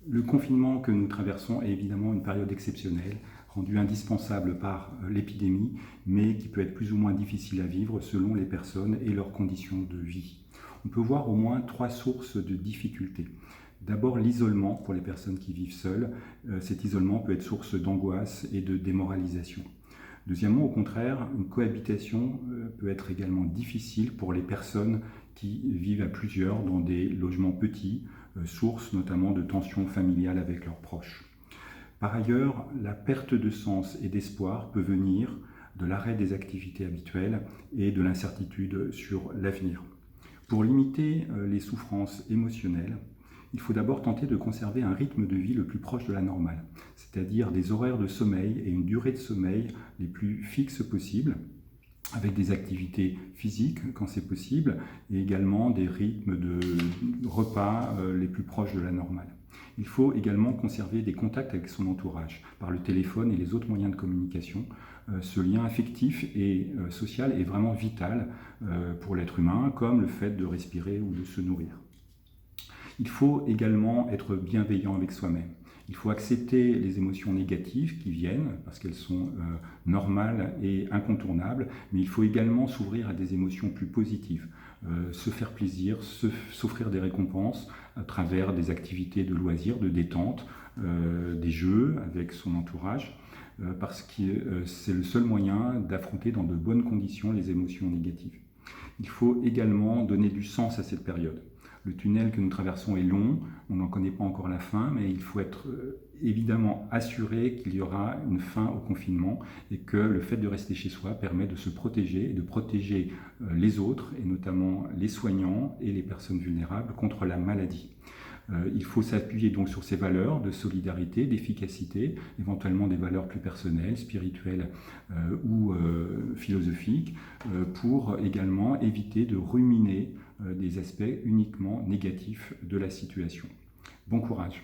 Le confinement que nous traversons est évidemment une période exceptionnelle, rendue indispensable par l'épidémie, mais qui peut être plus ou moins difficile à vivre selon les personnes et leurs conditions de vie. On peut voir au moins 3 sources de difficultés. D'abord, l'isolement pour les personnes qui vivent seules. Cet isolement peut être source d'angoisse et de démoralisation. Deuxièmement, au contraire, une cohabitation peut être également difficile pour les personnes qui vivent à plusieurs dans des logements petits, source notamment de tensions familiales avec leurs proches. Par ailleurs, la perte de sens et d'espoir peut venir de l'arrêt des activités habituelles et de l'incertitude sur l'avenir. Pour limiter les souffrances émotionnelles, il faut d'abord tenter de conserver un rythme de vie le plus proche de la normale, c'est-à-dire des horaires de sommeil et une durée de sommeil les plus fixes possibles, avec des activités physiques quand c'est possible, et également des rythmes de repas les plus proches de la normale. Il faut également conserver des contacts avec son entourage, par le téléphone et les autres moyens de communication. Ce lien affectif et social est vraiment vital pour l'être humain, comme le fait de respirer ou de se nourrir. Il faut également être bienveillant avec soi-même. Il faut accepter les émotions négatives qui viennent, parce qu'elles sont normales et incontournables, mais il faut également s'ouvrir à des émotions plus positives, se faire plaisir, s'offrir des récompenses à travers des activités de loisirs, de détente, des jeux avec son entourage, parce que c'est le seul moyen d'affronter dans de bonnes conditions les émotions négatives. Il faut également donner du sens à cette période. Le tunnel que nous traversons est long, on n'en connaît pas encore la fin, mais il faut être évidemment assuré qu'il y aura une fin au confinement et que le fait de rester chez soi permet de se protéger et de protéger les autres, et notamment les soignants et les personnes vulnérables contre la maladie. Il faut s'appuyer donc sur ces valeurs de solidarité, d'efficacité, éventuellement des valeurs plus personnelles, spirituelles ou philosophiques, pour également éviter de ruminer des aspects uniquement négatifs de la situation. Bon courage.